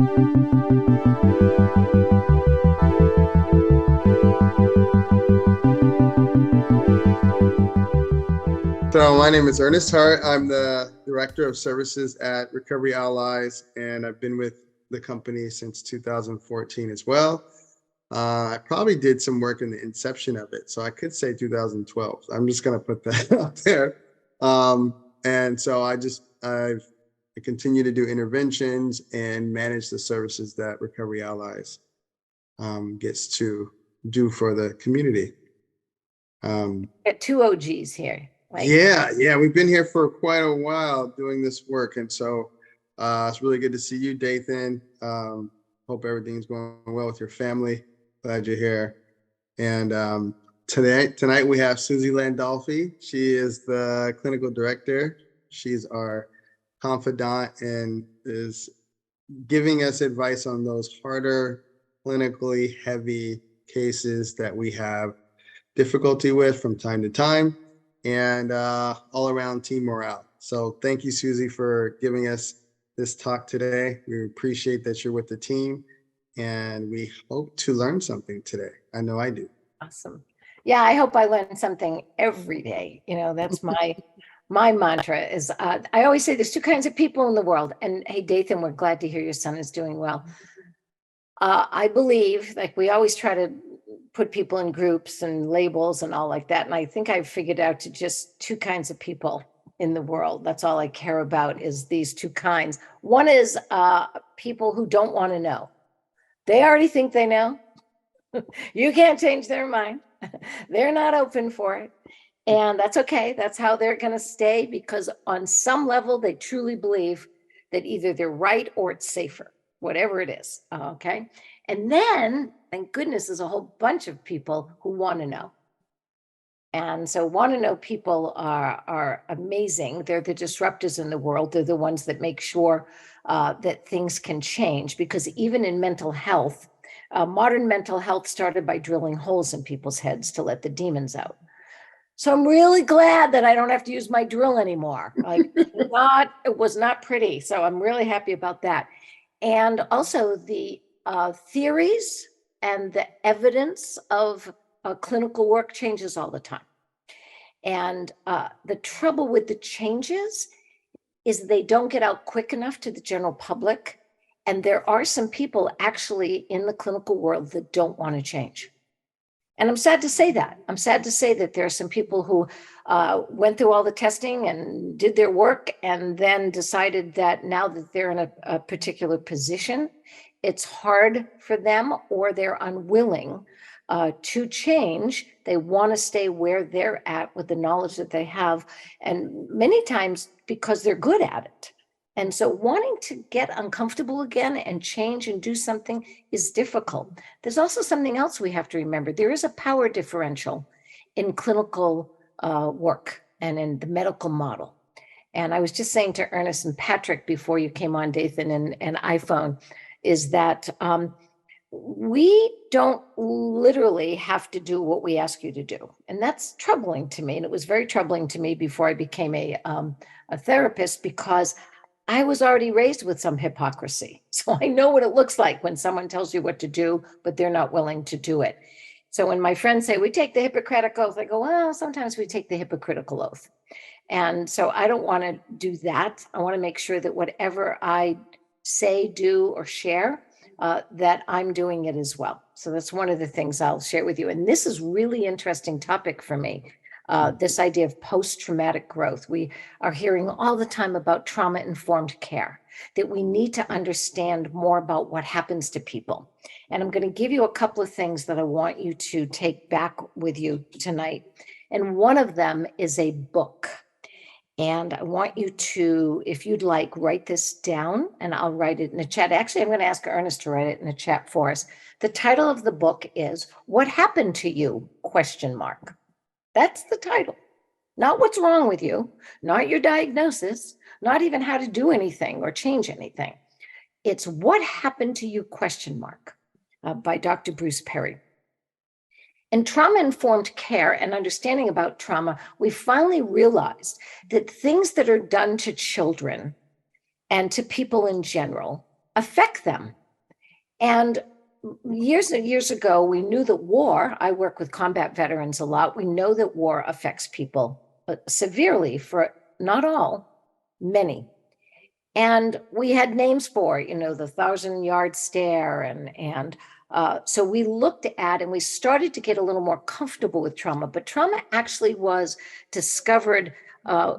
So my name is Ernest Hart. I'm the Director of Services at Recovery Allies, and I've been with the company since 2014 as well. I probably did some work in the inception of it, so I could say 2012. I'm just going to put that out there. And so I continue to do interventions and manage the services that Recovery Allies gets to do for the community. Got two OGs here. Yeah, we've been here for quite a while doing this work, and so it's really good to see you, Dathan. Hope everything's going well with your family. Glad you're here. And tonight we have Suzi Landolphi. She is the clinical director. She's our confidant and is giving us advice on those harder, clinically heavy cases that we have difficulty with from time to time, and all around team morale. So thank you, Suzi, for giving us this talk today. We appreciate that you're with the team, and we hope to learn something today. I know I do. Awesome. Yeah, I hope I learn something every day. You know, that's my mantra is I always say there's two kinds of people in the world. And hey, Dathan, we're glad to hear your son is doing well. I believe, like, we always try to put people in groups and labels and all like that. And I think I've figured out to just two kinds of people in the world. That's all I care about is these two kinds. One is people who don't want to know. They already think they know. You can't change their mind. They're not open for it. And that's okay. That's how they're going to stay, because on some level, they truly believe that either they're right or it's safer, whatever it is. Okay. And then, thank goodness, there's a whole bunch of people who want to know. And so want to know people are amazing. They're the disruptors in the world. They're the ones that make sure that things can change, because even in mental health, modern mental health started by drilling holes in people's heads to let the demons out. So I'm really glad that I don't have to use my drill anymore. Like, it was not pretty. So I'm really happy about that. And also the theories and the evidence of clinical work changes all the time. And the trouble with the changes is they don't get out quick enough to the general public. And there are some people actually in the clinical world that don't want to change. And I'm sad to say that. I'm sad to say that there are some people who went through all the testing and did their work and then decided that now that they're in a particular position, it's hard for them, or they're unwilling to change. They want to stay where they're at with the knowledge that they have, and many times because they're good at it. And so wanting to get uncomfortable again and change and do something is difficult. There's also something else we have to remember. There is a power differential in clinical work and in the medical model. And I was just saying to Ernest and Patrick before you came on, Dathan, and iPhone, is that we don't literally have to do what we ask you to do. And that's troubling to me. And it was very troubling to me before I became a therapist, because I was already raised with some hypocrisy. So I know what it looks like when someone tells you what to do, but they're not willing to do it. So when my friends say, we take the Hippocratic Oath, I go, well, sometimes we take the hypocritical oath. And so I don't want to do that. I want to make sure that whatever I say, do, or share, that I'm doing it as well. So that's one of the things I'll share with you. And this is really interesting topic for me. This idea of post-traumatic growth. We are hearing all the time about trauma-informed care, that we need to understand more about what happens to people. And I'm going to give you a couple of things that I want you to take back with you tonight. And one of them is a book. And I want you to, if you'd like, write this down, and I'll write it in the chat. Actually, I'm going to ask Ernest to write it in the chat for us. The title of the book is What Happened to You? ? That's the title. Not what's wrong with you, not your diagnosis, not even how to do anything or change anything. It's What Happened to You ? By Dr. Bruce Perry. In trauma-informed care and understanding about trauma, we finally realized that things that are done to children and to people in general affect them. And years and years ago, we knew that war, I work with combat veterans a lot, we know that war affects people severely, for not all, many. And we had names for it, the 1,000-yard stare. And so we looked at and we started to get a little more comfortable with trauma. But trauma actually was discovered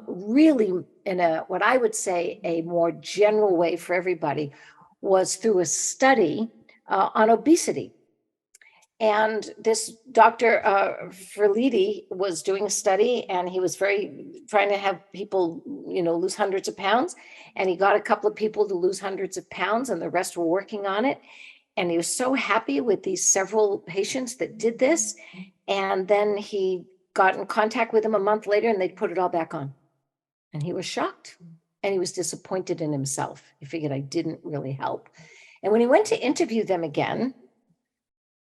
really in what I would say a more general way for everybody, was through a study on obesity. And this Dr. Ferliti was doing a study, and he was trying to have people, lose hundreds of pounds. And he got a couple of people to lose hundreds of pounds, and the rest were working on it. And he was so happy with these several patients that did this. And then he got in contact with them a month later, and they put it all back on. And he was shocked, and he was disappointed in himself. He figured, I didn't really help. And when he went to interview them again,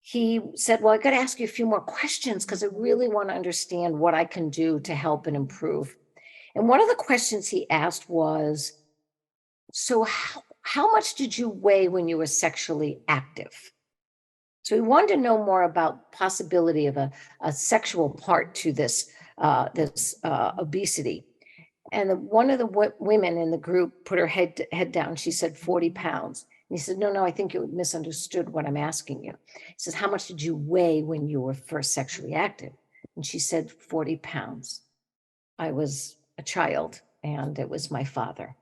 he said, well, I got to ask you a few more questions because I really want to understand what I can do to help and improve. And one of the questions he asked was, so how much did you weigh when you were sexually active? So he wanted to know more about possibility of a sexual part to this obesity. And one of the women in the group put her head down. She said 40 pounds. And he said, no, I think you misunderstood what I'm asking you. He says, how much did you weigh when you were first sexually active? And she said 40 pounds. I was a child, and it was my father.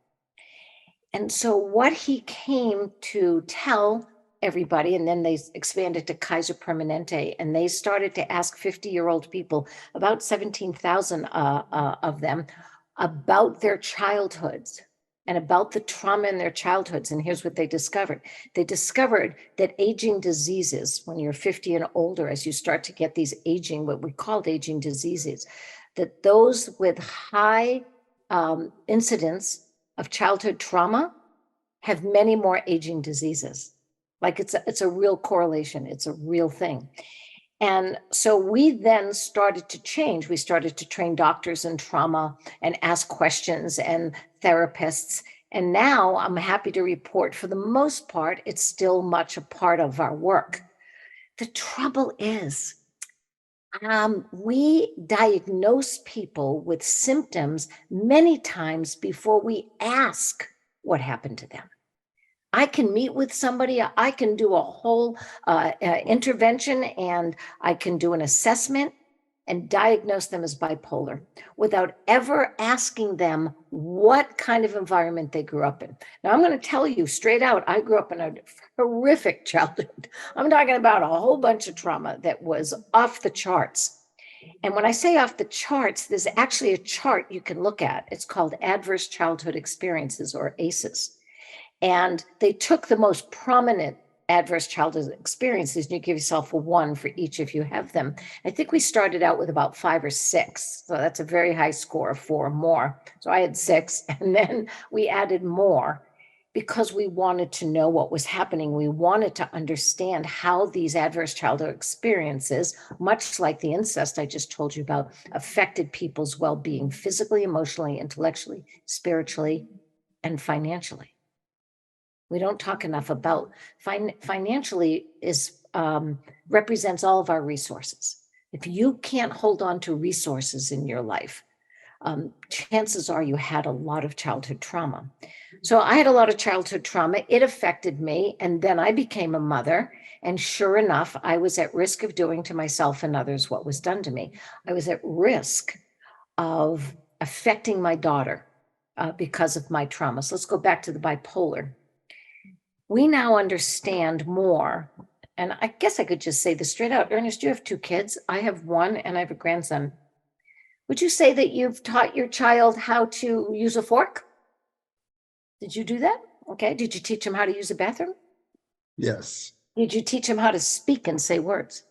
And so what he came to tell everybody, and then they expanded to Kaiser Permanente, and they started to ask 50-year-old people, about 17,000 of them, about their childhoods and about the trauma in their childhoods. And here's what they discovered. They discovered that aging diseases, when you're 50 and older, as you start to get these what we called aging diseases, that those with high incidence of childhood trauma have many more aging diseases. Like it's a real correlation. It's a real thing. And so we then started to change. We started to train doctors in trauma and ask questions, and therapists. And now I'm happy to report, for the most part, it's still much a part of our work. The trouble is, we diagnose people with symptoms many times before we ask what happened to them. I can meet with somebody, I can do a whole intervention, and I can do an assessment and diagnose them as bipolar without ever asking them what kind of environment they grew up in. Now, I'm going to tell you straight out, I grew up in a horrific childhood. I'm talking about a whole bunch of trauma that was off the charts. And when I say off the charts, there's actually a chart you can look at. It's called Adverse Childhood Experiences, or ACEs. And they took the most prominent adverse childhood experiences, and you give yourself a 1 for each if you have them. I think we started out with about 5 or 6. So that's a very high score, 4 or more. So I had 6, and then we added more because we wanted to know what was happening. We wanted to understand how these adverse childhood experiences, much like the incest I just told you about, affected people's well-being physically, emotionally, intellectually, spiritually, and financially. We don't talk enough about financially represents all of our resources. If you can't hold on to resources in your life, chances are you had a lot of childhood trauma. So I had a lot of childhood trauma. It affected me. And then I became a mother. And sure enough, I was at risk of doing to myself and others what was done to me. I was at risk of affecting my daughter because of my trauma. So let's go back to the bipolar. We now understand more. And I guess I could just say this straight out. Ernest, you have 2 kids. I have 1, and I have a grandson. Would you say that you've taught your child how to use a fork? Did you do that? Okay. Did you teach him how to use a bathroom? Yes. Did you teach him how to speak and say words?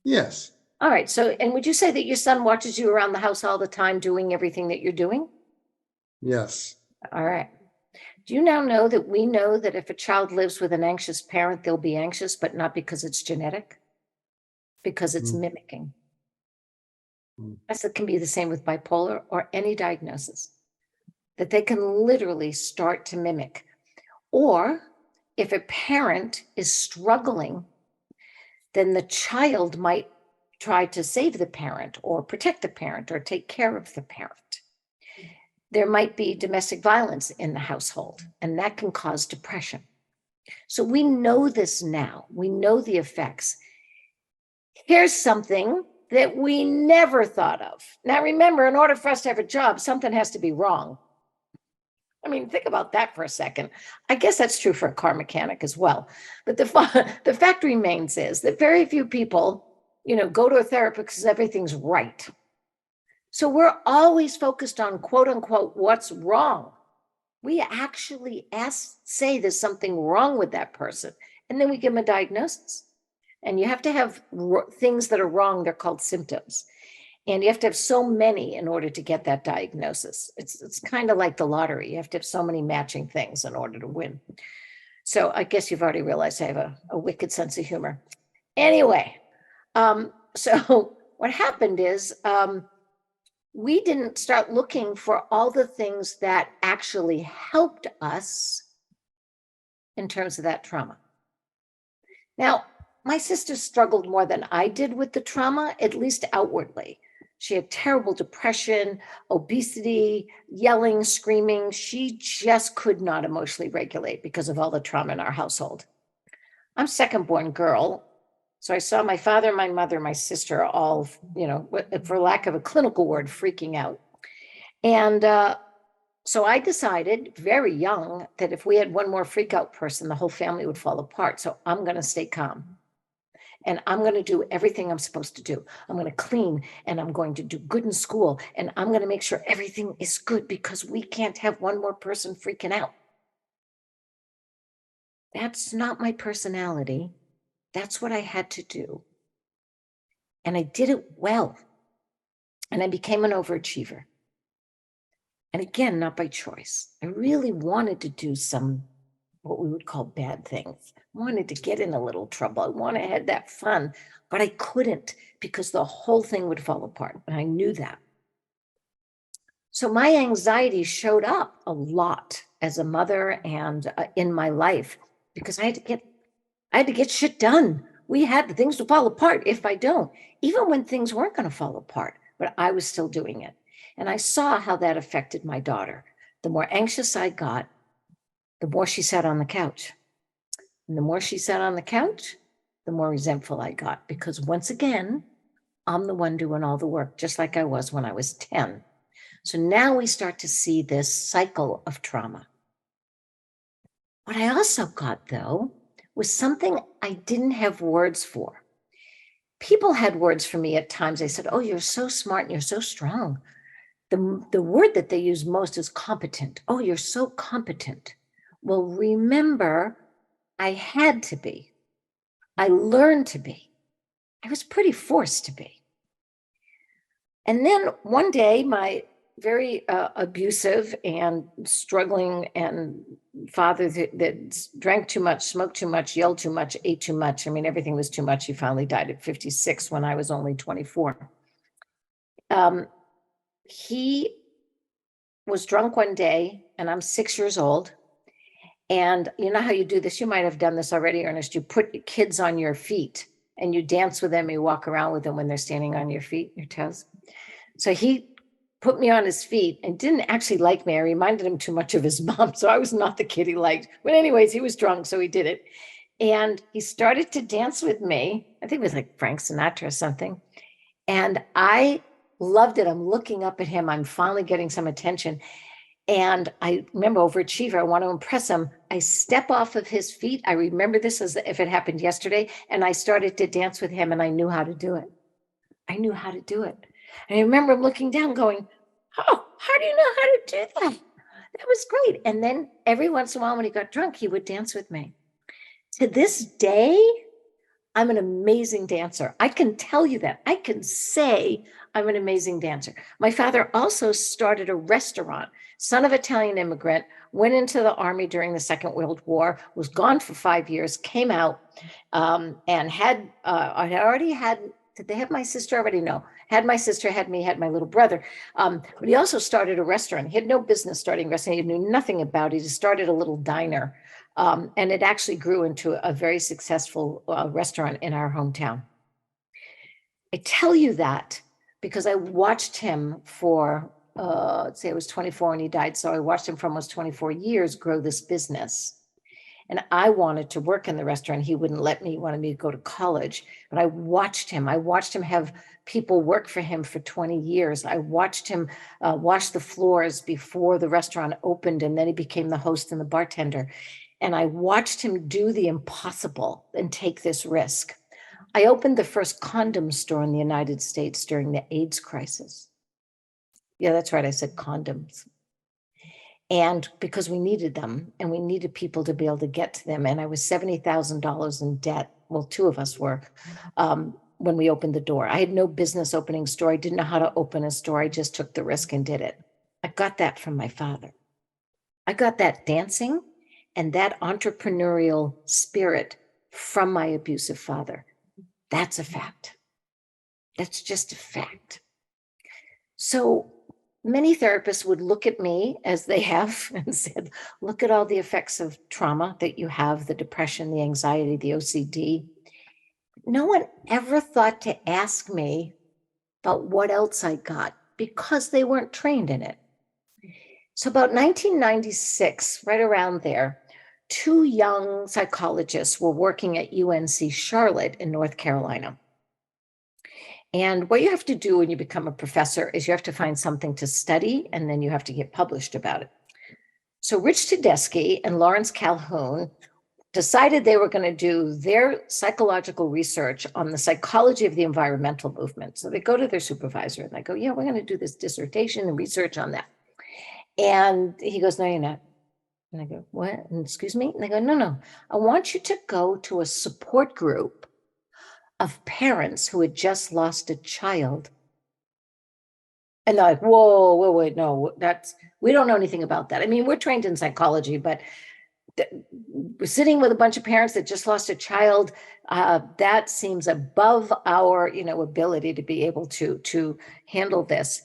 Yes. All right. So, and would you say that your son watches you around the house all the time doing everything that you're doing? Yes. All right. Do you now know that we know that if a child lives with an anxious parent, they'll be anxious, but not because it's genetic, because it's mimicking. It can be the same with bipolar or any diagnosis, that they can literally start to mimic. Or if a parent is struggling, then the child might try to save the parent or protect the parent or take care of the parent. There might be domestic violence in the household, and that can cause depression. So we know this now. We know the effects. Here's something that we never thought of. Now, remember, in order for us to have a job, something has to be wrong. I mean, think about that for a second. I guess that's true for a car mechanic as well. But the fact remains is that very few people, go to a therapist because everything's right. So we're always focused on, quote unquote, what's wrong. We actually say there's something wrong with that person, and then we give them a diagnosis. And you have to have things that are wrong. They're called symptoms. And you have to have so many in order to get that diagnosis. It's kind of like the lottery. You have to have so many matching things in order to win. So I guess you've already realized I have a wicked sense of humor. Anyway, so what happened is we didn't start looking for all the things that actually helped us in terms of that trauma. Now, my sister struggled more than I did with the trauma, at least outwardly. She had terrible depression, obesity, yelling, screaming. She just could not emotionally regulate because of all the trauma in our household. I'm second born girl. So I saw my father, my mother, my sister all, for lack of a clinical word, freaking out. And so I decided very young that if we had one more freak out person, the whole family would fall apart. So I'm going to stay calm. And I'm going to do everything I'm supposed to do. I'm going to clean, and I'm going to do good in school. And I'm going to make sure everything is good because we can't have one more person freaking out. That's not my personality. That's what I had to do. And I did it well. And I became an overachiever. And again, not by choice. I really wanted to do some what we would call bad things. I wanted to get in a little trouble. I wanted to have that fun, but I couldn't because the whole thing would fall apart. And I knew that. So my anxiety showed up a lot as a mother and in my life because I had to get shit done. We had things to fall apart if I don't, even when things weren't going to fall apart, but I was still doing it. And I saw how that affected my daughter. The more anxious I got, the more she sat on the couch. And the more she sat on the couch, the more resentful I got because once again, I'm the one doing all the work, just like I was when I was 10. So now we start to see this cycle of trauma. What I also got, though, was something I didn't have words for. People had words for me at times. They said, oh, you're so smart and you're so strong. The word that they use most is competent. Oh, you're so competent. Well, remember, I had to be. I learned to be. I was pretty forced to be. And then one day, my very abusive and struggling and father that drank too much, smoked too much, yelled too much, ate too much. I mean, everything was too much. He finally died at 56 when I was only 24. He was drunk one day, and I'm 6 years old. And you know how you do this? You might have done this already, Ernest. You put kids on your feet and you dance with them. You walk around with them when they're standing on your feet, your toes. So he put me on his feet and didn't actually like me. I reminded him too much of his mom. So I was not the kid he liked. But anyways, he was drunk, so he did it. And he started to dance with me. I think it was like Frank Sinatra or something. And I loved it. I'm looking up at him. I'm finally getting some attention. And I remember, overachiever, I want to impress him. I step off of his feet. I remember this as if it happened yesterday. And I started to dance with him, and I knew how to do it. I knew how to do it. And I remember him looking down going, oh, how do you know how to do that? That was great. And then every once in a while when he got drunk, he would dance with me. To this day, I'm an amazing dancer. I can tell you that. I can say I'm an amazing dancer. My father also started a restaurant, son of Italian immigrant, went into the army during the Second World War, was gone for 5 years, came out, and I already had, did they have my sister already? No, had my sister, had me, had my little brother. But he also started a restaurant. He had no business starting a restaurant. He knew nothing about it. He started a little diner And it actually grew into a very successful restaurant in our hometown. I tell you that because I watched him for, let's say I was 24 when he died. So I watched him for almost 24 years grow this business. And I wanted to work in the restaurant. He wouldn't let me, he wanted me to go to college. But I watched him. I watched him have people work for him for 20 years. I watched him wash the floors before the restaurant opened, and then he became the host and the bartender. And I watched him do the impossible and take this risk. I opened the first condom store in the United States during the AIDS crisis. Yeah, that's right. I said condoms. And because we needed them and we needed people to be able to get to them. And I was $70,000 in debt. Well, two of us were when we opened the door. I had no business opening a store. I didn't know how to open a store. I just took the risk and did it. I got that from my father. I got that dancing and that entrepreneurial spirit from my abusive father. That's a fact. That's just a fact. So many therapists would look at me as they have and said, look at all the effects of trauma that you have, the depression, the anxiety, the OCD. No one ever thought to ask me about what else I got because they weren't trained in it. So about 1996, right around there, two young psychologists were working at UNC Charlotte in North Carolina. And what you have to do when you become a professor is you have to find something to study, and then you have to get published about it. So Rich Tedeschi and Lawrence Calhoun decided they were going to do their psychological research on the psychology of the environmental movement. So they go to their supervisor and they go, yeah, we're going to do this dissertation and research on that. And he goes, no, you're not. And I go, what? And excuse me? And they go, no, I want you to go to a support group of parents who had just lost a child. And they're like, whoa, wait, no, we don't know anything about that. I mean, we're trained in psychology, but we're sitting with a bunch of parents that just lost a child. That seems above our, ability to be able to handle this.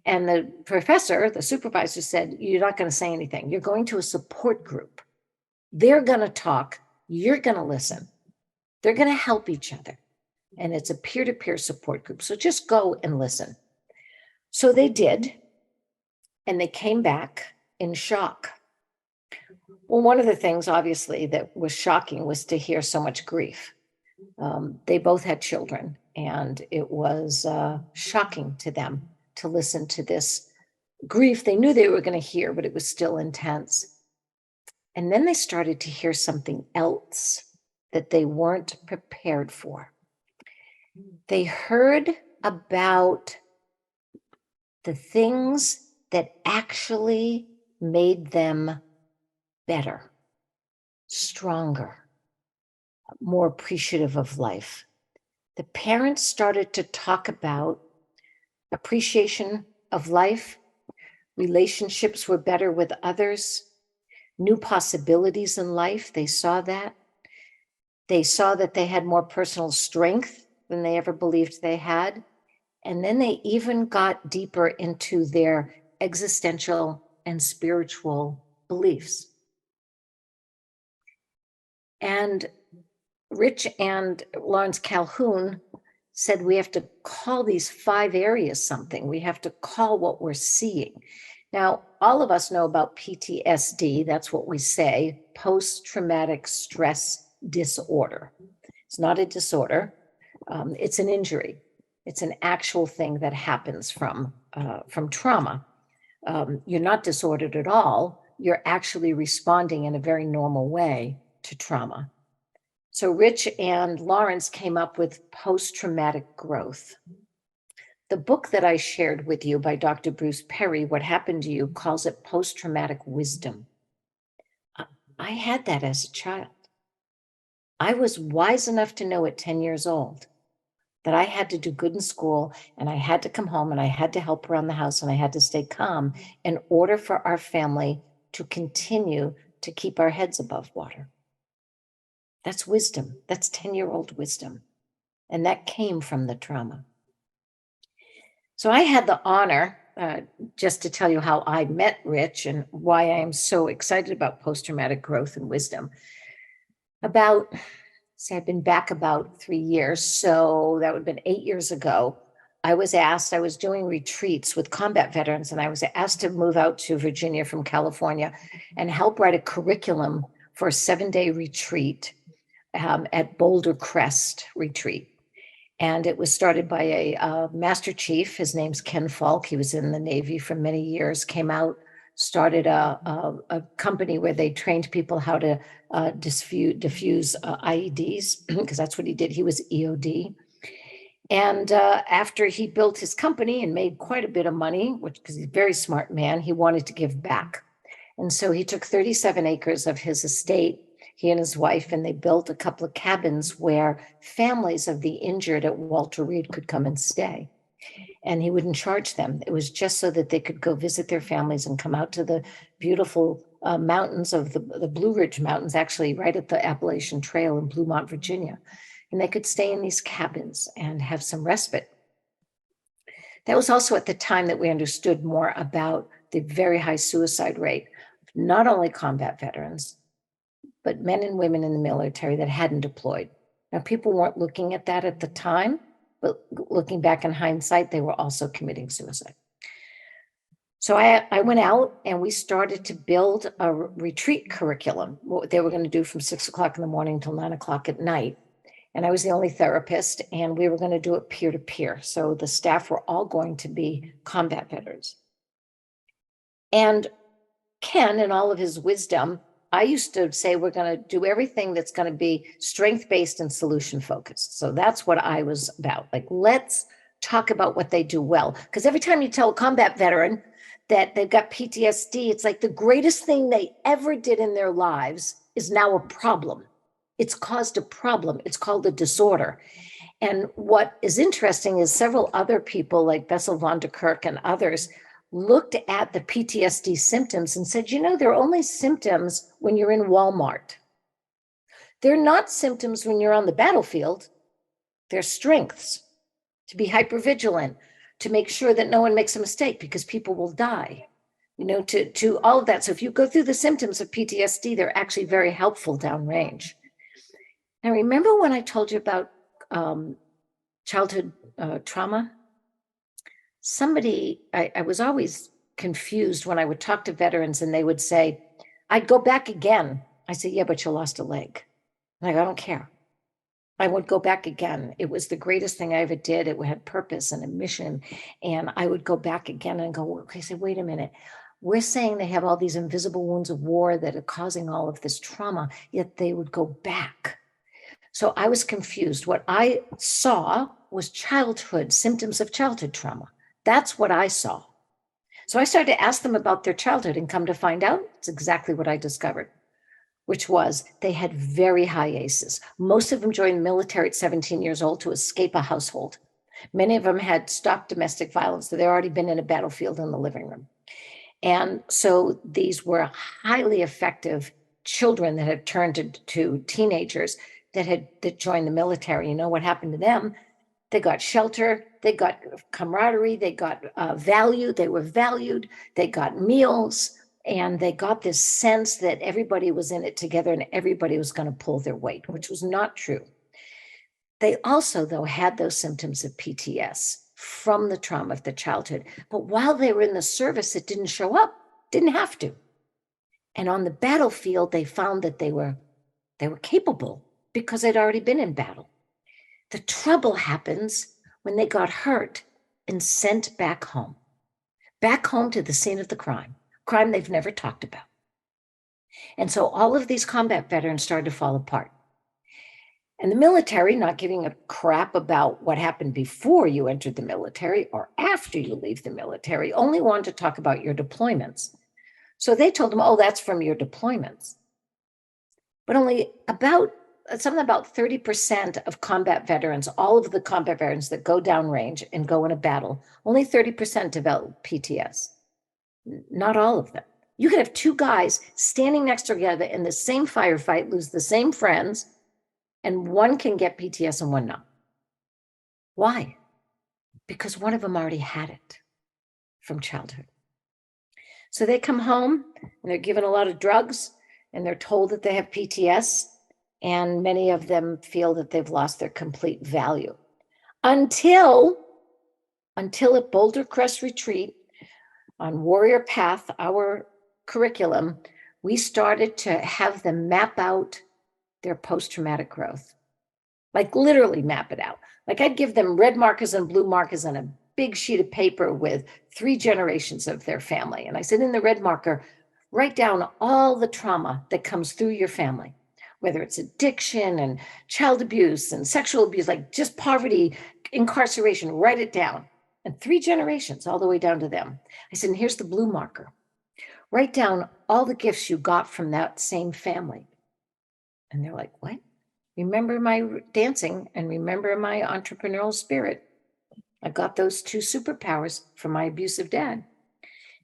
And the professor, the supervisor said, you're not going to say anything. You're going to a support group. They're going to talk. You're going to listen. They're going to help each other. And it's a peer-to-peer support group. So just go and listen. So they did. And they came back in shock. Well, one of the things, obviously, that was shocking was to hear so much grief. They both had children, and it was shocking to them to listen to this grief they knew they were going to hear, but it was still intense. And then they started to hear something else that they weren't prepared for. They heard about the things that actually made them better, stronger, more appreciative of life. The parents started to talk about appreciation of life, relationships were better with others, new possibilities in life. They saw that. They saw that they had more personal strength than they ever believed they had. And then they even got deeper into their existential and spiritual beliefs. And Rich and Lawrence Calhoun said we have to call these 5 areas something. We have to call what we're seeing. Now, all of us know about PTSD. That's what we say, post-traumatic stress disorder. It's not a disorder. It's an injury. It's an actual thing that happens from trauma. You're not disordered at all. You're actually responding in a very normal way to trauma. So Rich and Lawrence came up with Posttraumatic Growth. The book that I shared with you by Dr. Bruce Perry, What Happened to You, calls it post-traumatic wisdom. I had that as a child. I was wise enough to know at 10 years old that I had to do good in school, and I had to come home, and I had to help around the house, and I had to stay calm in order for our family to continue to keep our heads above water. That's wisdom. That's 10-year-old wisdom. And that came from the trauma. So I had the honor just to tell you how I met Rich and why I am so excited about post-traumatic growth and wisdom. I've been back about 3 years, so that would have been 8 years ago. I was doing retreats with combat veterans, and I was asked to move out to Virginia from California and help write a curriculum for a 7-day retreat at Boulder Crest Retreat. And it was started by a master chief. His name's Ken Falk. He was in the Navy for many years, came out, started a company where they trained people how to diffuse IEDs, because that's what he did. He was EOD. And after he built his company and made quite a bit of money, because he's a very smart man, he wanted to give back. And so he took 37 acres of his estate, he and his wife, and they built a couple of cabins where families of the injured at Walter Reed could come and stay. And he wouldn't charge them. It was just so that they could go visit their families and come out to the beautiful mountains of the Blue Ridge Mountains, actually right at the Appalachian Trail in Bluemont, Virginia. And they could stay in these cabins and have some respite. That was also at the time that we understood more about the very high suicide rate, not only combat veterans, but men and women in the military that hadn't deployed. Now, people weren't looking at that at the time, but looking back in hindsight, they were also committing suicide. So I went out and we started to build a retreat curriculum, what they were going to do from 6 o'clock in the morning till 9 o'clock at night. And I was the only therapist, and we were going to do it peer to peer. So the staff were all going to be combat veterans. And Ken, in all of his wisdom, I used to say, we're going to do everything that's going to be strength-based and solution-focused. So that's what I was about. Like, let's talk about what they do well. Because every time you tell a combat veteran that they've got PTSD, it's like the greatest thing they ever did in their lives is now a problem. It's caused a problem. It's called a disorder. And what is interesting is several other people like Bessel van der Kerk and others looked at the PTSD symptoms and said, they're only symptoms when you're in Walmart. They're not symptoms when you're on the battlefield. They're strengths to be hypervigilant, to make sure that no one makes a mistake because people will die, to all of that. So if you go through the symptoms of PTSD, they're actually very helpful downrange. Now, remember when I told you about childhood trauma? I was always confused when I would talk to veterans and they would say, I'd go back again. I said, yeah, but you lost a leg. I don't care. I would go back again. It was the greatest thing I ever did. It had purpose and a mission. And I would go back again and go, okay, say, wait a minute. We're saying they have all these invisible wounds of war that are causing all of this trauma, yet they would go back. So I was confused. What I saw was symptoms of childhood trauma. That's what I saw. So I started to ask them about their childhood, and come to find out, it's exactly what I discovered, which was they had very high ACEs. Most of them joined the military at 17 years old to escape a household. Many of them had stopped domestic violence, so they'd already been in a battlefield in the living room. And so these were highly effective children that had turned to teenagers that joined the military. What happened to them? They got shelter, they got camaraderie, they got value, they were valued, they got meals, and they got this sense that everybody was in it together and everybody was going to pull their weight, which was not true. They also, though, had those symptoms of PTS from the trauma of the childhood. But while they were in the service, it didn't show up, didn't have to. And on the battlefield, they found that they were capable because they'd already been in battle. The trouble happens when they got hurt and sent back home to the scene of the crime they've never talked about. And so all of these combat veterans started to fall apart. And the military, not giving a crap about what happened before you entered the military or after you leave the military, only wanted to talk about your deployments. So they told them, that's from your deployments. But only about 30% of combat veterans, all of the combat veterans that go downrange and go in a battle, only 30% develop PTS. Not all of them. You could have two guys standing next to together in the same firefight, lose the same friends, and one can get PTS and one not. Why? Because one of them already had it from childhood. So they come home and they're given a lot of drugs and they're told that they have PTS, and many of them feel that they've lost their complete value until at Boulder Crest Retreat on Warrior Path, our curriculum, we started to have them map out their post-traumatic growth, like literally map it out. Like I'd give them red markers and blue markers on a big sheet of paper with 3 generations of their family. And I said, in the red marker, write down all the trauma that comes through your family, whether it's addiction and child abuse and sexual abuse, like just poverty, incarceration, write it down. And 3 generations all the way down to them. I said, and here's the blue marker. Write down all the gifts you got from that same family. And they're like, what? Remember my dancing and remember my entrepreneurial spirit. I got those 2 superpowers from my abusive dad.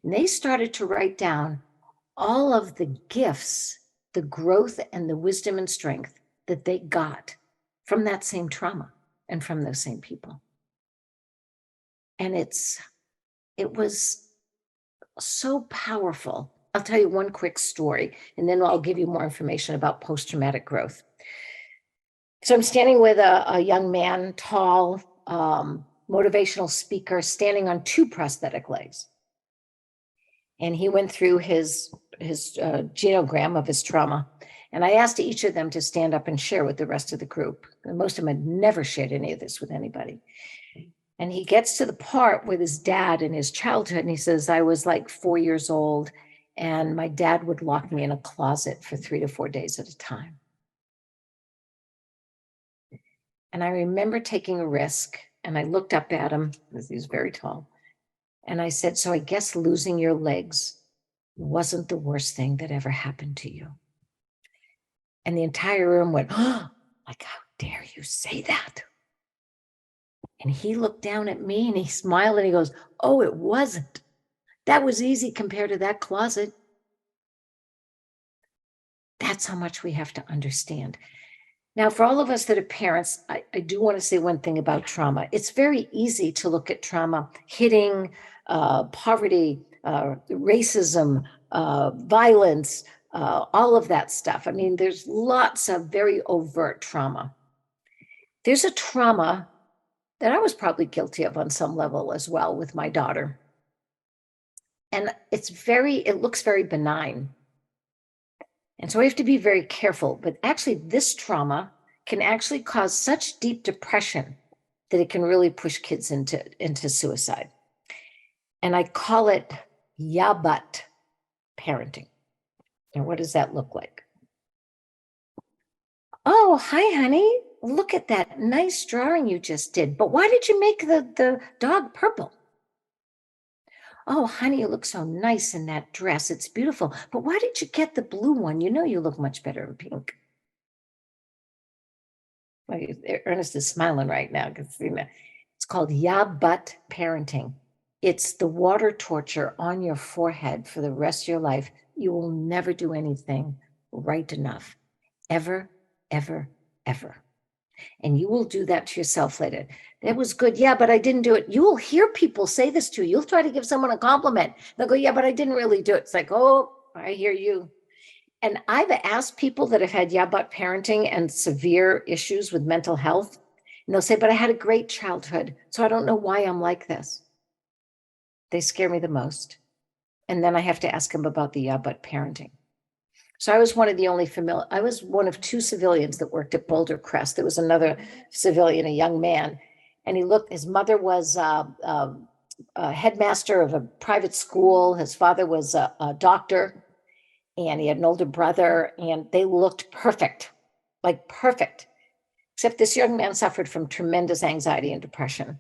And they started to write down all of the gifts, the growth and the wisdom and strength that they got from that same trauma and from those same people. And it was so powerful. I'll tell you one quick story, and then I'll give you more information about post-traumatic growth. So I'm standing with a young man, tall, motivational speaker, standing on 2 prosthetic legs. And he went through his genogram of his trauma. And I asked each of them to stand up and share with the rest of the group. And most of them had never shared any of this with anybody. And he gets to the part with his dad in his childhood, and he says, I was like 4 years old, and my dad would lock me in a closet for 3 to 4 days at a time. And I remember taking a risk, and I looked up at him, because he was very tall, and I said, so I guess losing your legs wasn't the worst thing that ever happened to you. And the entire room went, oh, like, how dare you say that? And he looked down at me and he smiled and he goes, oh, it wasn't. That was easy compared to that closet. That's how much we have to understand. Now, for all of us that are parents, I do want to say one thing about trauma. It's very easy to look at trauma hitting poverty, racism, violence, all of that stuff. I mean, there's lots of very overt trauma. There's a trauma that I was probably guilty of on some level as well with my daughter. And it looks very benign. And so we have to be very careful. But actually, this trauma can actually cause such deep depression that it can really push kids into suicide. And I call it yeah, but parenting. And what does that look like? Oh, hi, honey. Look at that nice drawing you just did. But why did you make the dog purple? Oh, honey, you look so nice in that dress. It's beautiful. But why did you get the blue one? You know you look much better in pink. Well, Ernest is smiling right now because it's called yeah, but parenting. It's the water torture on your forehead for the rest of your life. You will never do anything right enough. Ever, ever, ever. And you will do that to yourself later. That was good. Yeah, but I didn't do it. You will hear people say this to you. You'll try to give someone a compliment. They'll go, yeah, but I didn't really do it. It's like, oh, I hear you. And I've asked people that have had yeah, but parenting and severe issues with mental health. And they'll say, but I had a great childhood. So I don't know why I'm like this. They scare me the most. And then I have to ask them about the yeah, but parenting. So I was one of the only I was one of 2 civilians that worked at Boulder Crest. There was another civilian, a young man, and his mother was a headmaster of a private school. His father was a doctor, and he had an older brother, and they looked perfect, like perfect. Except this young man suffered from tremendous anxiety and depression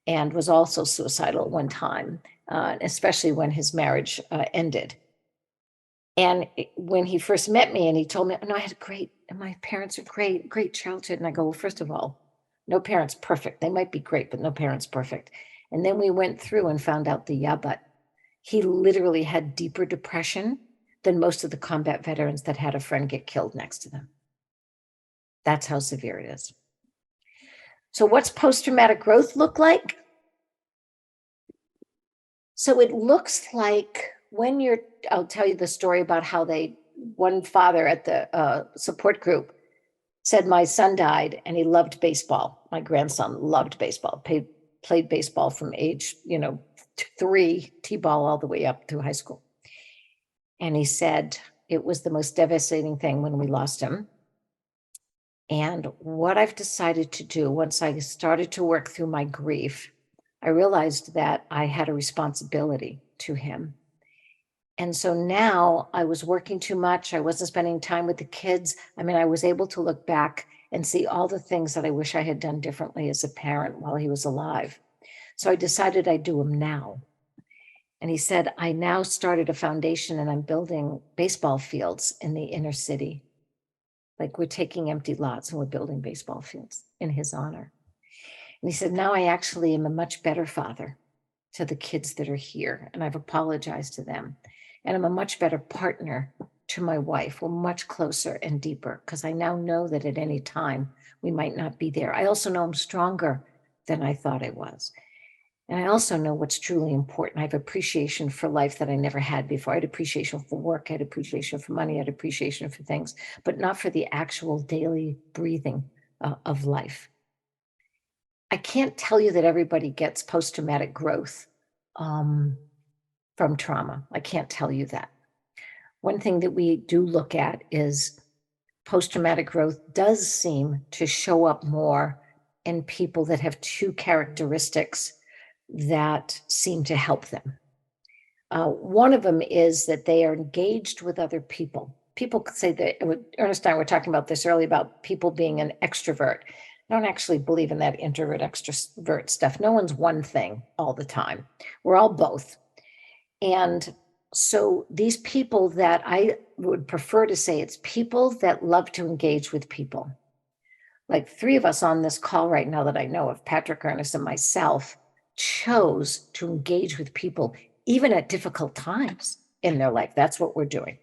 and was also suicidal at one time, especially when his marriage ended. And when he first met me and he told me, no, I had my parents are great childhood. And I go, well, first of all, no parent's perfect. They might be great, but no parent's perfect. And then we went through and found out the yeah, but he literally had deeper depression than most of the combat veterans that had a friend get killed next to them. That's how severe it is. So what's post-traumatic growth look like? So it looks like when I'll tell you the story about how one father at the support group said my son died and he loved baseball. My grandson loved baseball, played baseball from age, 3, T-ball all the way up through high school. And he said it was the most devastating thing when we lost him. And what I've decided to do once I started to work through my grief, I realized that I had a responsibility to him. And so now I was working too much. I wasn't spending time with the kids. I mean, I was able to look back and see all the things that I wish I had done differently as a parent while he was alive. So I decided I'd do them now. And he said, I now started a foundation and I'm building baseball fields in the inner city. Like we're taking empty lots and we're building baseball fields in his honor. And he said, now I actually am a much better father to the kids that are here. And I've apologized to them. And I'm a much better partner to my wife. We're much closer and deeper because I now know that at any time we might not be there. I also know I'm stronger than I thought I was. And I also know what's truly important. I have appreciation for life that I never had before. I had appreciation for work, I had appreciation for money, I had appreciation for things, but not for the actual daily breathing of life. I can't tell you that everybody gets post-traumatic growth from trauma. I can't tell you that. One thing that we do look at is post-traumatic growth does seem to show up more in people that have 2 characteristics that seem to help them. One of them is that they are engaged with other people. People say that, Ernest and I were talking about this earlier about people being an extrovert. I don't actually believe in that introvert, extrovert stuff. No one's one thing all the time. We're all both. And so these people that I would prefer to say it's people that love to engage with people. Like 3 of us on this call right now that I know of, Patrick, Ernest, and myself, chose to engage with people, even at difficult times in their life. That's what we're doing.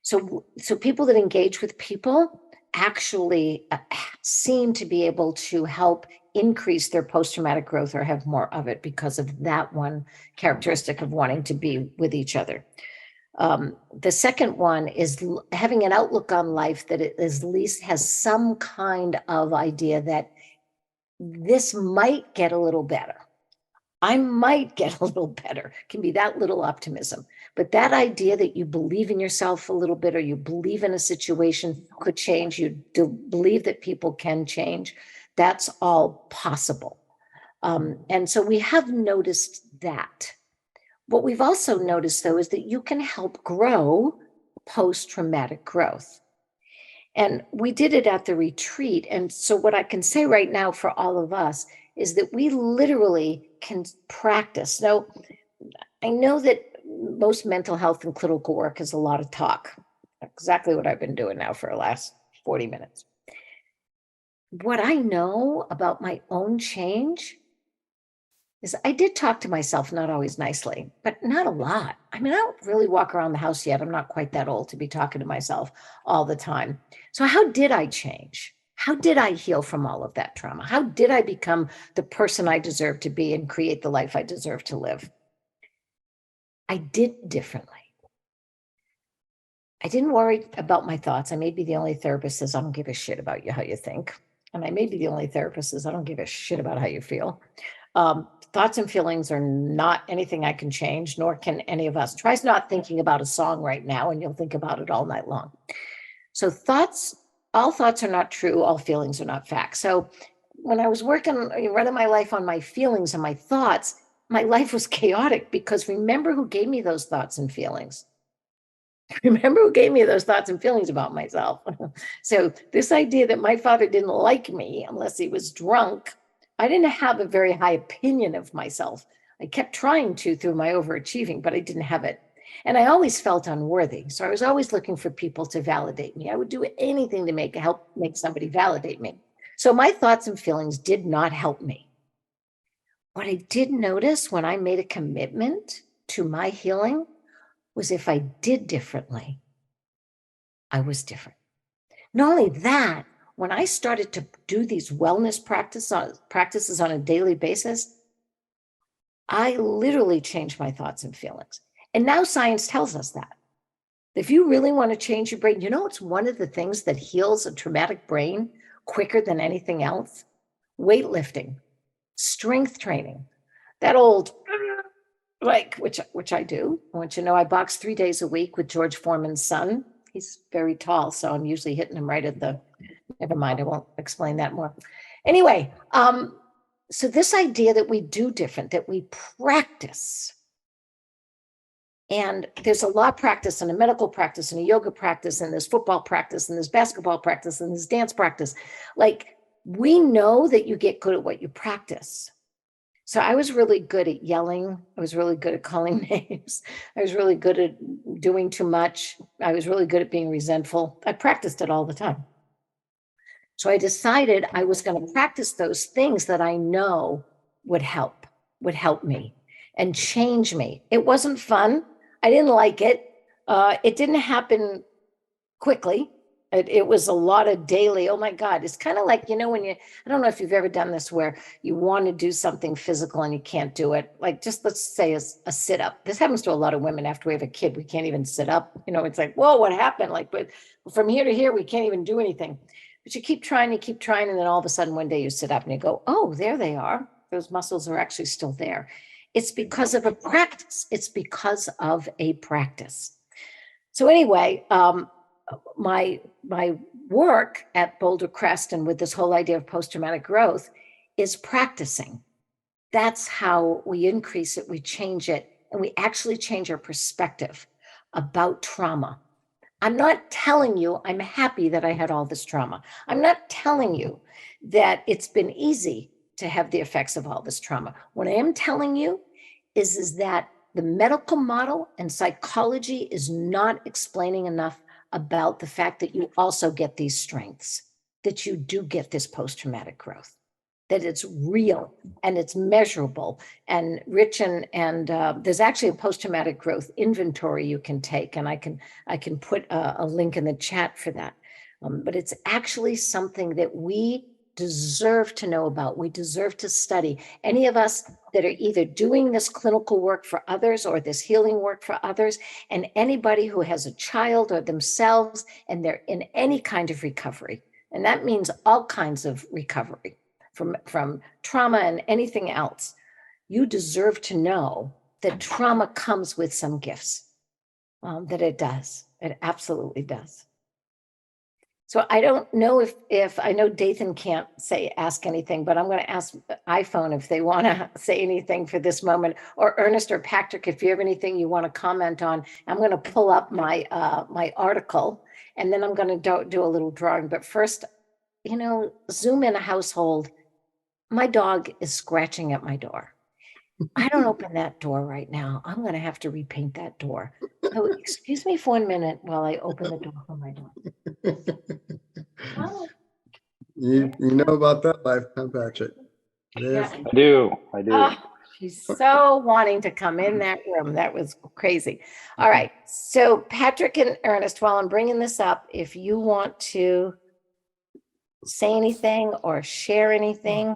So people that engage with people actually seem to be able to help increase their post-traumatic growth or have more of it because of that one characteristic of wanting to be with each other. The second one is having an outlook on life that at least has some kind of idea that this might get a little better. I might get a little better, can be that little optimism. But that idea that you believe in yourself a little bit, or you believe in a situation could change, you believe that people can change, that's all possible. And so we have noticed that. What we've also noticed, though, is that you can help grow post-traumatic growth. And we did it at the retreat. And so what I can say right now for all of us is that we literally can practice. Now, I know that most mental health and clinical work is a lot of talk. Exactly what I've been doing now for the last 40 minutes. What I know about my own change is I did talk to myself, not always nicely, but not a lot. I mean, I don't really walk around the house yet. I'm not quite that old to be talking to myself all the time. So how did I change? How did I heal from all of that trauma? How did I become the person I deserve to be and create the life I deserve to live? I did differently. I didn't worry about my thoughts. I may be the only therapist says, I don't give a shit about you, how you think. And I may be the only therapist says, I don't give a shit about how you feel. Thoughts and feelings are not anything I can change, nor can any of us. Try not thinking about a song right now and you'll think about it all night long. So all thoughts are not true. All feelings are not facts. So when I was running my life on my feelings and my thoughts, my life was chaotic because remember who gave me those thoughts and feelings? Remember who gave me those thoughts and feelings about myself? So this idea that my father didn't like me unless he was drunk, I didn't have a very high opinion of myself. I kept trying to through my overachieving, but I didn't have it. And I always felt unworthy. So I was always looking for people to validate me. I would do anything to help make somebody validate me. So my thoughts and feelings did not help me. What I did notice when I made a commitment to my healing was if I did differently, I was different. Not only that, when I started to do these wellness practices on a daily basis, I literally changed my thoughts and feelings. And now science tells us that. If you really want to change your brain, it's one of the things that heals a traumatic brain quicker than anything else. Weightlifting, strength training, that old, which I do. I want you to know I box 3 days a week with George Foreman's son. He's very tall, so I'm usually hitting him right at the, never mind, I won't explain that more. Anyway, so this idea that we do different, that we practice, and there's a law practice and a medical practice and a yoga practice and there's football practice and there's basketball practice and there's dance practice. Like, we know that you get good at what you practice. So I was really good at yelling. I was really good at calling names. I was really good at doing too much. I was really good at being resentful. I practiced it all the time. So I decided I was going to practice those things that I know would help me and change me. It wasn't fun. I didn't like it. It didn't happen quickly. It was a lot of daily, oh my God. It's kind of like, when I don't know if you've ever done this where you want to do something physical and you can't do it. Like, just let's say a sit up. This happens to a lot of women after we have a kid. We can't even sit up. It's like, whoa, what happened? Like, but from here to here, we can't even do anything. But you keep trying. And then all of a sudden one day you sit up and you go, oh, there they are. Those muscles are actually still there. It's because of a practice. So anyway, my work at Boulder Crest and with this whole idea of post-traumatic growth is practicing. That's how we increase it, we change it, and we actually change our perspective about trauma. I'm not telling you I'm happy that I had all this trauma. I'm not telling you that it's been easy to have the effects of all this trauma. What I am telling you is that the medical model and psychology is not explaining enough about the fact that you also get these strengths, that you do get this post-traumatic growth, that it's real and it's measurable and rich, and there's actually a post-traumatic growth inventory you can take, and I can put a link in the chat for that. But it's actually something that we deserve to know about. We deserve to study. Any of us that are either doing this clinical work for others or this healing work for others, and anybody who has a child or themselves and they're in any kind of recovery, and that means all kinds of recovery from trauma and anything else, you deserve to know that trauma comes with some gifts, that it does. It absolutely does. So I don't know if I know Dathan can't ask anything, but I'm going to ask iPhone if they want to say anything for this moment, or Ernest or Patrick, if you have anything you want to comment on. I'm going to pull up my my article, and then I'm going to do a little drawing. But first, Zoom in a household. My dog is scratching at my door. I don't open that door right now. I'm going to have to repaint that door. So excuse me for 1 minute while I open the door for my dog. Oh. You know about that life, huh, Patrick? Yeah. I do. Oh, she's so wanting to come in that room. That was crazy. All right. So Patrick and Ernest, while I'm bringing this up, if you want to say anything or share anything,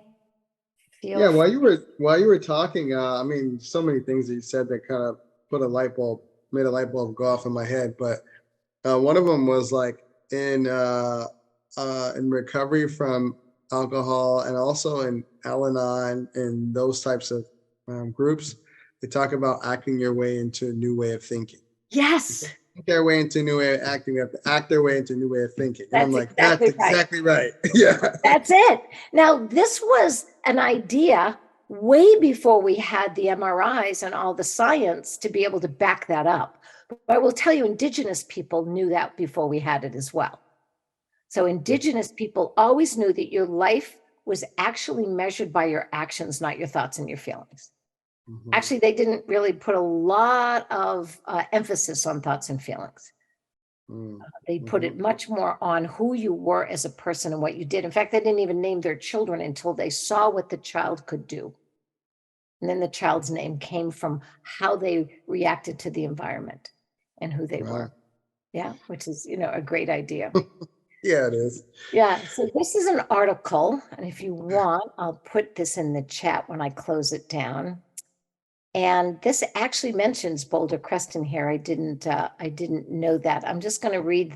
yeah. While you were talking, I mean, so many things that you said that kind of made a light bulb go off in my head. But one of them was like in recovery from alcohol, and also in Al-Anon and those types of groups, they talk about acting your way into a new way of thinking. Yes. Their way into a new way of acting. We have to act their way into a new way of thinking. And That's I'm like, exactly that's exactly right. Yeah. That's it. Now, this was an idea way before we had the MRIs and all the science to be able to back that up. But I will tell you, Indigenous people knew that before we had it as well. So Indigenous people always knew that your life was actually measured by your actions, not your thoughts and your feelings. Mm-hmm. Actually, they didn't really put a lot of emphasis on thoughts and feelings. They put it much more on who you were as a person and what you did. In fact, they didn't even name their children until they saw what the child could do. And then the child's name came from how they reacted to the environment and who they were. Yeah, which is, a great idea. Yeah, it is. Yeah, so this is an article, and if you want, I'll put this in the chat when I close it down. And this actually mentions Boulder Crest in here. I didn't know that. I'm just going to read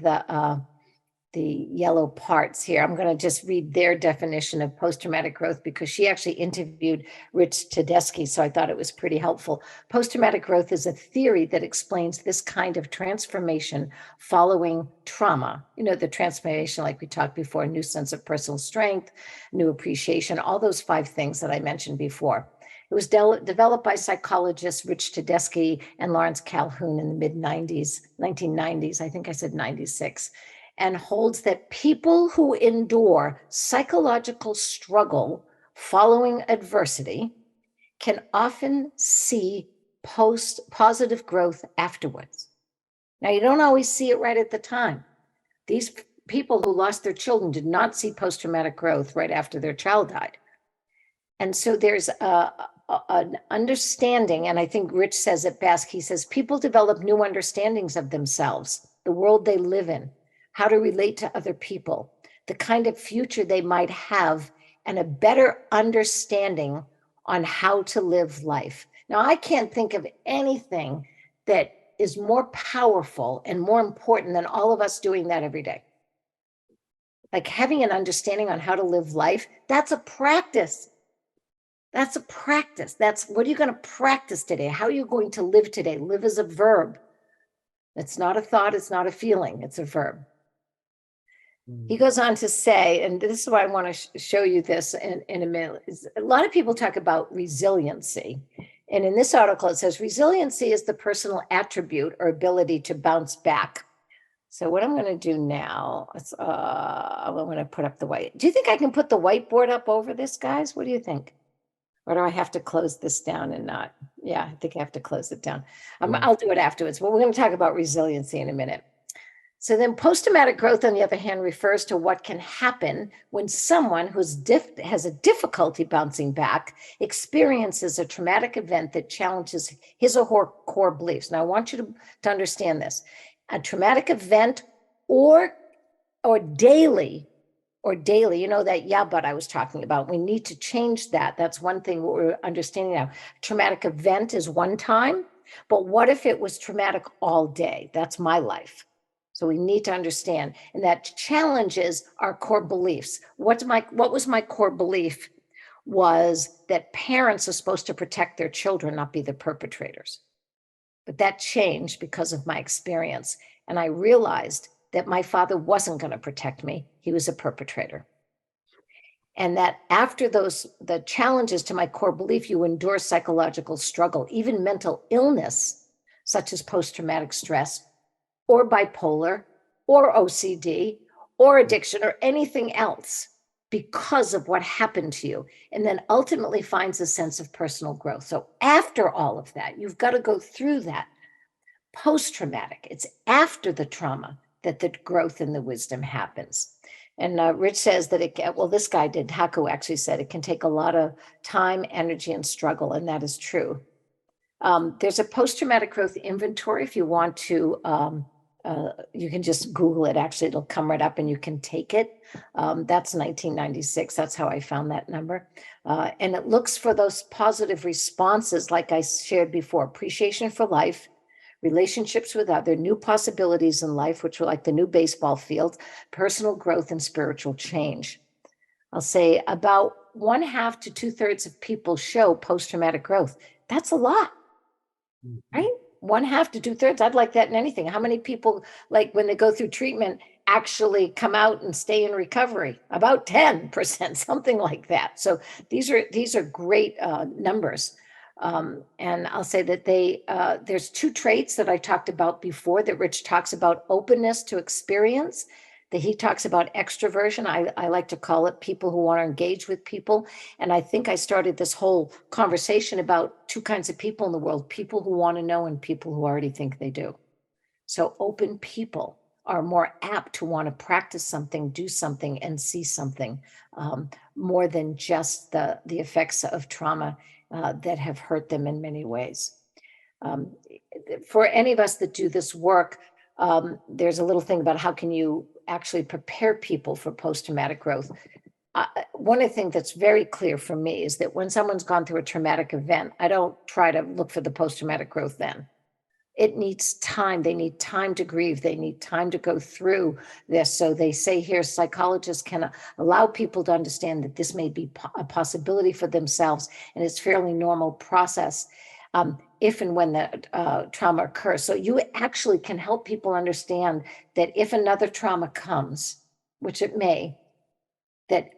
the yellow parts here. I'm going to just read their definition of post-traumatic growth because she actually interviewed Rich Tedeschi, so I thought it was pretty helpful. Post-traumatic growth is a theory that explains this kind of transformation following trauma. You know, the transformation, like we talked before, a new sense of personal strength, new appreciation, all those 5 things that I mentioned before. It was developed by psychologists Rich Tedeschi and Lawrence Calhoun in the mid-90s, 1990s. I think I said 96. And holds that people who endure psychological struggle following adversity can often see positive growth afterwards. Now, you don't always see it right at the time. These people who lost their children did not see post-traumatic growth right after their child died. And so there's an understanding, and I think Rich says it best. He says, people develop new understandings of themselves, the world they live in, how to relate to other people, the kind of future they might have, and a better understanding on how to live life. Now, I can't think of anything that is more powerful and more important than all of us doing that every day. Like having an understanding on how to live life, that's a practice. That's a practice. That's what are you going to practice today? How are you going to live today? Live is a verb. It's not a thought. It's not a feeling. It's a verb. He goes on to say, and this is why I want to show you this in a minute, is a lot of people talk about resiliency. And in this article, it says resiliency is the personal attribute or ability to bounce back. So what I'm going to do now is I'm going to put up the white. Do you think I can put the whiteboard up over this, guys? What do you think? Or do I have to close this down and not? Yeah, I think I have to close it down. I'll do it afterwards, but we're going to talk about resiliency in a minute. So then post-traumatic growth, on the other hand, refers to what can happen when someone who has a difficulty bouncing back experiences a traumatic event that challenges his or her core beliefs. Now, I want you to understand this. A traumatic event or daily, you know, that yeah, but I was talking about, we need to change that. That's one thing we're understanding now. Traumatic event is one time, but what if it was traumatic all day? That's my life. So we need to understand, and that challenges our core beliefs. What was my core belief was that parents are supposed to protect their children, not be the perpetrators. But that changed because of my experience. And I realized that my father wasn't going to protect me. He was a perpetrator. And that after the challenges to my core belief, you endure psychological struggle, even mental illness, such as post-traumatic stress, or bipolar, or OCD, or addiction, or anything else because of what happened to you, and then ultimately finds a sense of personal growth. So after all of that, you've got to go through that. Post-traumatic, it's after the trauma that the growth and the wisdom happens. And Rich says that this guy did, Haku actually said it can take a lot of time, energy, and struggle, and that is true. There's a post-traumatic growth inventory if you want to, you can just Google it. Actually, it'll come right up and you can take it. That's 1996. That's how I found that number. And it looks for those positive responses, like I shared before, appreciation for life, relationships with other, new possibilities in life, which were like the new baseball field, personal growth, and spiritual change. I'll say about 1/2 to 2/3 of people show post-traumatic growth. That's a lot, right? 1/2 to 2/3. I'd like that in anything. How many people, like when they go through treatment, actually come out and stay in recovery? About 10%, something like that. So these are great numbers. And I'll say that there's 2 traits that I talked about before that Rich talks about: openness to experience, that he talks about extroversion. I like to call it people who want to engage with people. And I think I started this whole conversation about 2 kinds of people in the world: people who want to know and people who already think they do. So open people are more apt to want to practice something, do something, and see something more than just the effects of trauma that have hurt them in many ways. For any of us that do this work, there's a little thing about how can you actually prepare people for post-traumatic growth. one of the things that's very clear for me is that when someone's gone through a traumatic event, I don't try to look for the post-traumatic growth then. It needs time. They need time to grieve. They need time to go through this. So they say here, psychologists can allow people to understand that this may be a possibility for themselves, and it's a fairly normal process if and when the trauma occurs. So you actually can help people understand that if another trauma comes, which it may,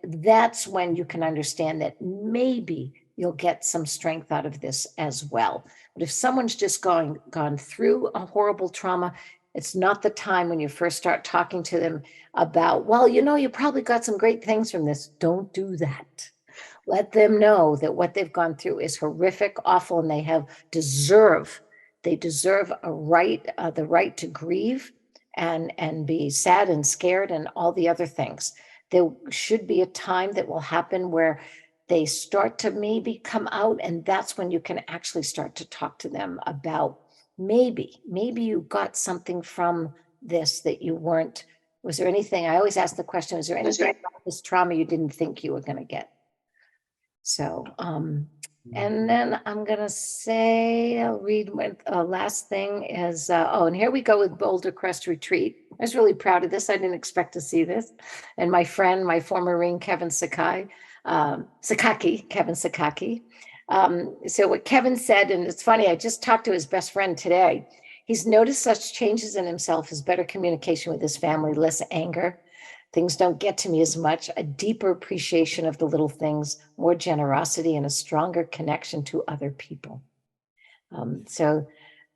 that's when you can understand that maybe you'll get some strength out of this as well. But if someone's just gone through a horrible trauma, it's not the time when you first start talking to them about, well, you probably got some great things from this. Don't do that. Let them know that what they've gone through is horrific, awful, and they deserve a right, the right to grieve and be sad and scared and all the other things. There should be a time that will happen where they start to maybe come out, and that's when you can actually start to talk to them about maybe you got something from this that you weren't. Was there anything? I always ask the question, is there anything about this trauma you didn't think you were going to get? So, and then I'm going to say, I'll read what last thing is, and here we go with Boulder Crest Retreat. I was really proud of this. I didn't expect to see this. And my friend, my former Marine, Kevin Sakaki. So what Kevin said, and it's funny, I just talked to his best friend today. He's noticed such changes in himself as better communication with his family, less anger. Things don't get to me as much, a deeper appreciation of the little things, more generosity, and a stronger connection to other people. So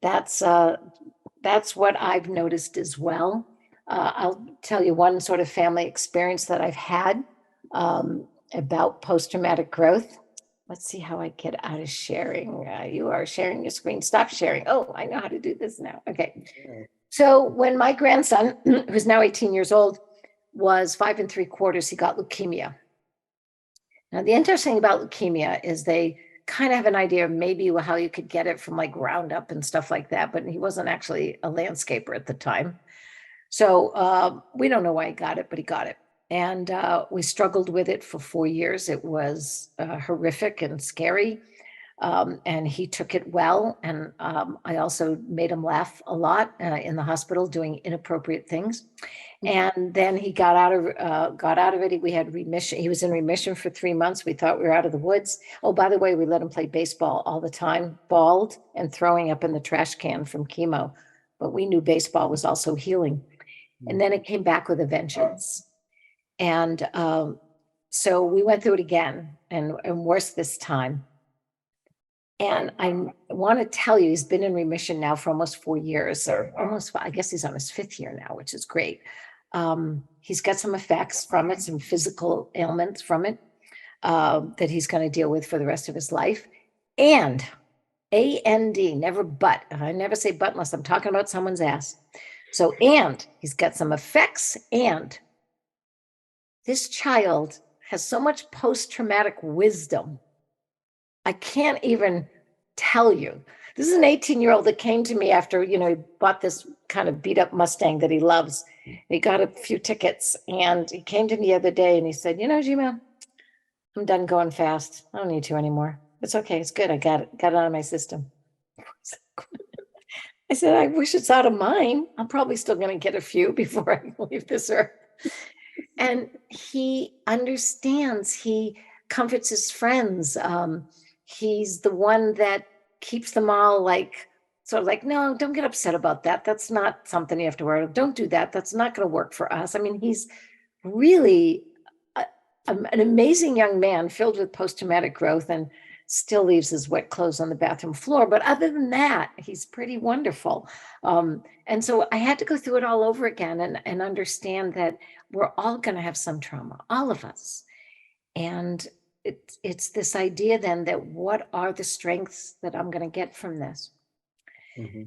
that's what I've noticed as well. I'll tell you one sort of family experience that I've had about post-traumatic growth. Let's see how I get out of sharing. You are sharing your screen. Stop sharing. Oh, I know how to do this now. Okay. So when my grandson, who's now 18 years old, was 5 3/4, he got leukemia. Now, the interesting thing about leukemia is they kind of have an idea of maybe how you could get it from like Roundup and stuff like that, but he wasn't actually a landscaper at the time. So we don't know why he got it, but he got it. And we struggled with it for 4 years. It was horrific and scary. And he took it well. And I also made him laugh a lot in the hospital doing inappropriate things. And then he got out of it. We had remission. He was in remission for 3 months. We thought we were out of the woods. Oh, by the way, we let him play baseball all the time, bald and throwing up in the trash can from chemo. But we knew baseball was also healing. And then it came back with a vengeance. And so we went through it again, and worse this time. And I want to tell you, he's been in remission now for almost 4 years, or almost, I guess he's on his 5th year now, which is great. He's got some effects from it, some physical ailments from it that he's going to deal with for the rest of his life. And A-N-D, never but. I never say but unless I'm talking about someone's ass. So, and he's got some effects, and this child has so much post-traumatic wisdom. I can't even tell you. This is an 18-year-old that came to me after, he bought this kind of beat up Mustang that he loves. He got a few tickets, and he came to me the other day and he said, Gina, I'm done going fast. I don't need to anymore. It's okay. It's good. I got it out of my system. I said, I wish it's out of mine. I'm probably still going to get a few before I leave this earth. And he understands. He comforts his friends. He's the one that keeps them all no, don't get upset about that. That's not something you have to worry about. Don't do that. That's not going to work for us. I mean, he's really an amazing young man filled with post-traumatic growth and still leaves his wet clothes on the bathroom floor. But other than that, he's pretty wonderful. And so I had to go through it all over again and understand that we're all going to have some trauma, all of us. And it's this idea then that what are the strengths that I'm going to get from this? Mm-hmm.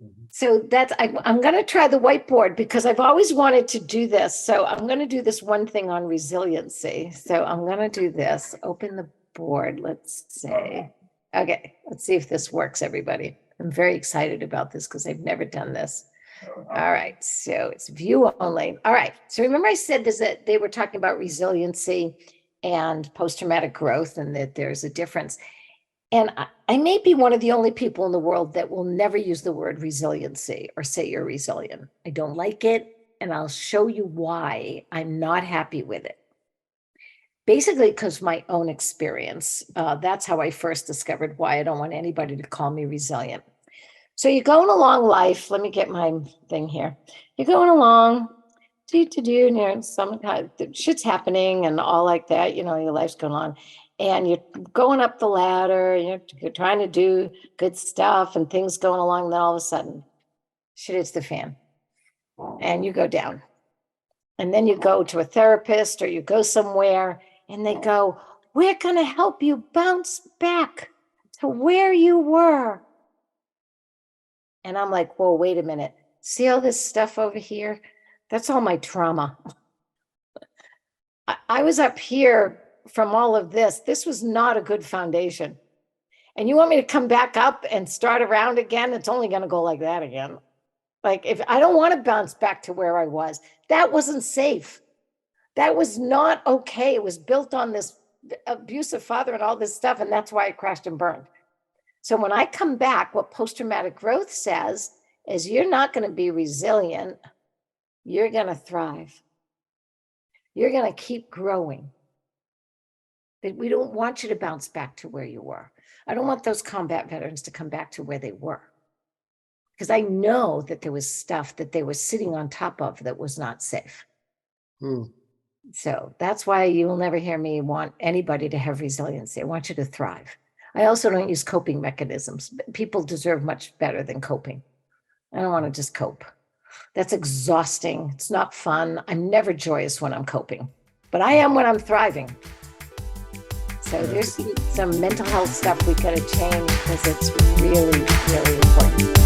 Mm-hmm. So I'm going to try the whiteboard because I've always wanted to do this. So I'm going to do this one thing on resiliency. So I'm going to do this, open the board. Let's see. Okay, let's see if this works, everybody. I'm very excited about this because I've never done this. All right, so it's view only. All right, so remember I said that they were talking about resiliency and post-traumatic growth and that there's a difference. And I may be one of the only people in the world that will never use the word resiliency or say you're resilient. I don't like it, and I'll show you why I'm not happy with it. Basically, because my own experience, that's how I first discovered why I don't want anybody to call me resilient. So you're going along life. Let me get my thing here. You're going along, some kind of shit's happening and all like that. Your life's going on, and you're going up the ladder. You're trying to do good stuff, and things going along. Then all of a sudden, shit hits the fan, and you go down. And then you go to a therapist or you go somewhere, and they go, "We're going to help you bounce back to where you were." And I'm like, whoa, wait a minute. See all this stuff over here? That's all my trauma. I was up here from all of this. This was not a good foundation. And you want me to come back up and start around again? It's only going to go like that again. Like, if I don't want to bounce back to where I was, that wasn't safe. That was not okay. It was built on this abusive father and all this stuff. And that's why it crashed and burned. So when I come back, what post-traumatic growth says is you're not going to be resilient. You're going to thrive. You're going to keep growing. That we don't want you to bounce back to where you were. I don't want those combat veterans to come back to where they were. Because I know that there was stuff that they were sitting on top of that was not safe. So that's why you will never hear me want anybody to have resiliency. I want you to thrive. I also don't use coping mechanisms. People deserve much better than coping. I don't want to just cope. That's exhausting. It's not fun. I'm never joyous when I'm coping, but I am when I'm thriving. So there's some mental health stuff we got to change because it's really, really important.